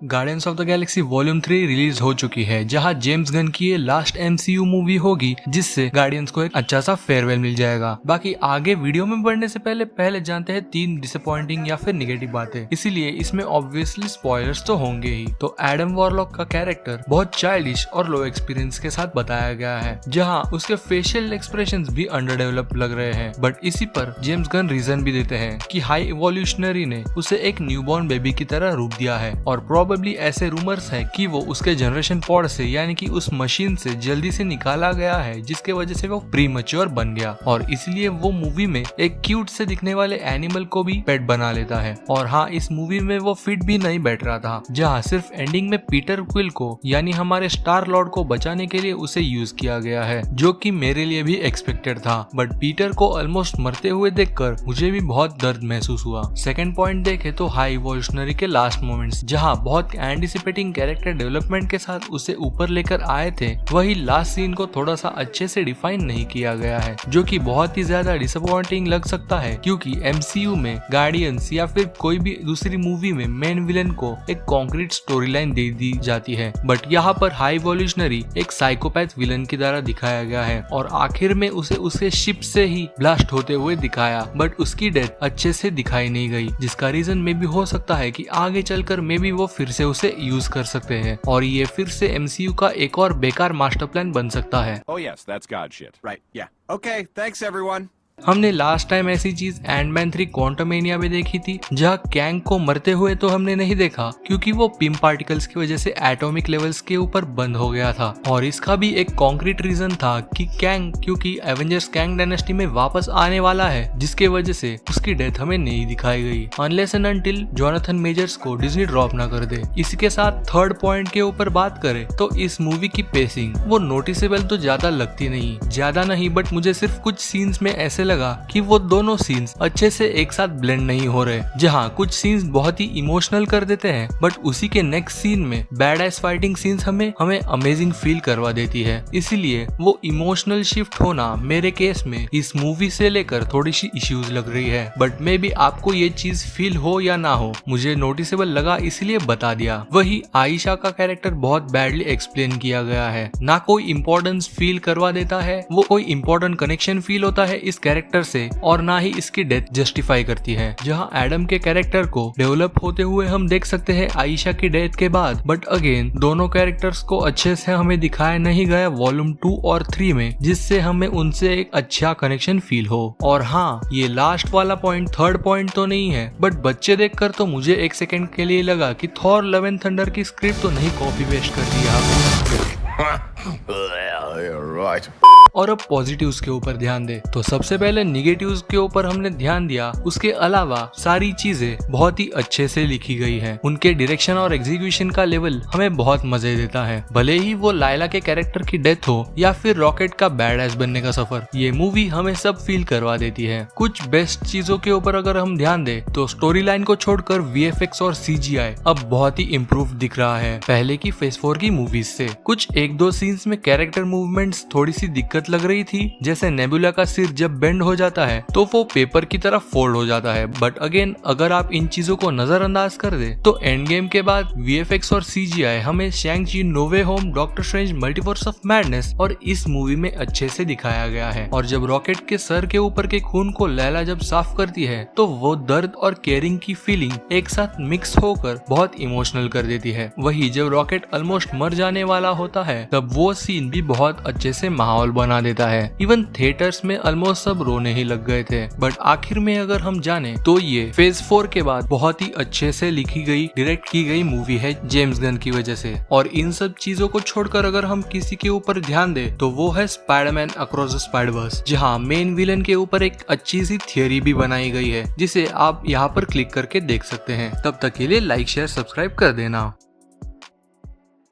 Guardians of the Galaxy volume 3 release हो चुकी है, जहां जेम्स गन की ये लास्ट एमसीयू मूवी होगी, जिससे गार्डियंस को एक अच्छा सा फेयरवेल मिल जाएगा। बाकी आगे वीडियो में बढ़ने से पहले जानते हैं 3 डिसअपॉइंटिंग या फिर नेगेटिव बातें, इसीलिए इसमें ऑब्वियसली स्पॉयलर्स तो होंगे ही। तो एडम वॉरलॉक का कैरेक्टर बहुत चाइल्डिश और लो एक्सपीरियंस के साथ बताया गया है, जहाँ उसके फेशियल एक्सप्रेशंस भी अंडर डेवलप लग रहे हैं। बट इसी पर जेम्स गन रीजन भी देते हैं कि हाई इवोल्यूशनरी ने उसे एक न्यूबॉर्न बेबी की तरह रूप दिया है, और प्रोबेबली ऐसे रूमर्स है कि वो उसके जनरेशन पॉड से यानी कि उस मशीन से जल्दी से निकाला गया है, जिसके वजह से वो प्रीमैच्योर बन गया, और इसलिए वो मूवी में एक क्यूट से दिखने वाले एनिमल को भी पेट बना लेता है। और हाँ, इस मूवी में वो फिट भी नहीं बैठ रहा था, जहाँ सिर्फ एंडिंग में पीटर क्विल को यानी हमारे स्टार लॉर्ड को बचाने के लिए उसे यूज किया गया है, जो कि मेरे लिए भी एक्सपेक्टेड था। बट पीटर को ऑलमोस्ट मरते हुए देखकर मुझे भी बहुत दर्द महसूस हुआ। सेकंड पॉइंट देखे तो हाई इवोल्यूशनरी के लास्ट मोमेंट्स, जहाँ बहुत एंटिसिपेटिंग कैरेक्टर डेवलपमेंट के साथ उसे ऊपर लेकर आए थे, वही लास्ट सीन को थोड़ा सा अच्छे से डिफाइन नहीं किया गया है, जो कि बहुत ही ज्यादा डिसअपॉइंटिंग लग सकता है, क्योंकि एमसीयू में गार्डियंस या फिर कोई भी दूसरी मूवी में मेन विलन को एक कॉन्क्रीट स्टोरी लाइन दे दी जाती है। बट यहाँ पर हाई इवोल्यूशनरी एक साइकोपैथ विलन की तरह दिखाया गया है, और आखिर में उसे उसके शिप से ही ब्लास्ट होते हुए दिखाया, बट उसकी डेथ अच्छे से दिखाई नहीं गई, जिसका रीजन में भी हो सकता है कि आगे चलकर मे भी वो फिर से उसे यूज कर सकते हैं, और ये फिर से एमसीयू का एक और बेकार मास्टर प्लान बन सकता है। Oh yes, that's God shit. Right, yeah. Okay, thanks everyone. हमने लास्ट टाइम ऐसी चीज एंटमैन 3 क्वांटमेनिया में देखी थी, जहाँ कैंग को मरते हुए तो हमने नहीं देखा, क्योंकि वो पिम पार्टिकल्स की वजह से एटॉमिक लेवल्स के ऊपर बंद हो गया था, और इसका भी एक कॉन्क्रीट रीजन था कि कैंग, क्योंकि एवेंजर्स कैंग डायनेस्टी में वापस आने वाला है, जिसके वजह से उसकी डेथ हमें नहीं दिखाई गई, unless and until Jonathan measures को डिज्नी ड्रॉप ना कर दे। इसके साथ थर्ड पॉइंट के ऊपर बात करें तो इस मूवी की पेसिंग वो नोटिसेबल तो ज्यादा लगती नहीं, बट मुझे सिर्फ कुछ सीन्स में ऐसे लगा कि वो दोनों सीन्स अच्छे से एक साथ ब्लेंड नहीं हो रहे, जहाँ कुछ सीन्स बहुत ही इमोशनल कर देते हैं, बट उसी के नेक्स्ट सीन में बैड एस फाइटिंग सीन्स हमें अमेजिंग फील करवा देती है। इसीलिए वो इमोशनल शिफ्ट होना मेरे केस में इस मूवी से लेकर थोड़ी सी इश्यूज लग रही है। बट मे बी आपको ये चीज फील हो या ना हो, मुझे नोटिसेबल लगा इसलिए बता दिया। वही आयशा का कैरेक्टर बहुत बैडली एक्सप्लेन किया गया है, ना कोई इम्पोर्टेंस फील करवा देता है, वो कोई इम्पोर्टेंट कनेक्शन फील होता है इस कैरेक्टर से, और ना ही इसकी डेथ जस्टिफाई करती है। जहां एडम के कैरेक्टर को डेवलप होते हुए हम देख सकते हैं आयशा की डेथ के बाद, बट अगेन दोनों कैरेक्टर्स को अच्छे से हमें दिखाया नहीं गया वॉल्यूम 2 और 3 में, जिससे हमें उनसे एक अच्छा कनेक्शन फील हो। और हाँ, ये लास्ट वाला पॉइंट थर्ड पॉइंट तो नहीं है, बट बच्चे देखकर तो मुझे एक सेकंड के लिए लगा कि थॉर लव एंड थंडर की स्क्रिप्ट तो नहीं कॉपी पेस्ट कर दिया। Right. और अब पॉजिटिव्स के ऊपर ध्यान दे तो सबसे पहले निगेटिव्स के ऊपर हमने ध्यान दिया, उसके अलावा सारी चीजें बहुत ही अच्छे से लिखी गई है। उनके डायरेक्शन और एग्जीक्यूशन का लेवल हमें बहुत मजे देता है, भले ही वो लायला के कैरेक्टर की डेथ हो या फिर रॉकेट का बैड एस बनने का सफर, ये मूवी हमें सब फील करवा देती है। कुछ बेस्ट चीजों के ऊपर अगर हम ध्यान दे तो स्टोरी लाइन को छोड़कर VFX और CGI अब बहुत ही इम्प्रूव दिख रहा है पहले की फेज 4 की मूवीज से। कुछ एक दो सीन्स में कैरेक्टर मूवमेंट्स थोड़ी सी दिक्कत लग रही थी, जैसे नेबुला का सिर जब बेंड हो जाता है तो वो पेपर की तरफ फोल्ड हो जाता है, बट अगेन अगर आप इन चीजों को नजरअंदाज कर दे तो एंड गेम के बाद VFX और CGI हमें Shang Chi No Way Home, Doctor Strange Multiverse of Madness और इस मूवी में अच्छे से दिखाया गया है। और जब रॉकेट के सर के ऊपर के खून को लैला जब साफ करती है तो वो दर्द और केयरिंग की फीलिंग एक साथ मिक्स होकर बहुत इमोशनल कर देती है। वही जब रॉकेट ऑलमोस्ट मर जाने वाला होता है तब वो सीन भी बहुत अच्छे से माहौल बना देता है। इवन थिएटर्स में ऑलमोस्ट सब रोने ही लग गए थे। बट आखिर में अगर हम जाने तो ये फेज 4 के बाद बहुत ही अच्छे से लिखी गई, डायरेक्ट की गई मूवी है जेम्स गन की वजह से। और इन सब चीजों को छोड़कर अगर हम किसी के ऊपर ध्यान दे तो वो है स्पाइडरमैन अक्रॉस द स्पाइडरवर्स, जहाँ मेन विलन के ऊपर एक अच्छी सी थियोरी भी बनाई गई है, जिसे आप यहाँ पर क्लिक करके देख सकते हैं। तब तक के लिए लाइक शेयर सब्सक्राइब कर देना।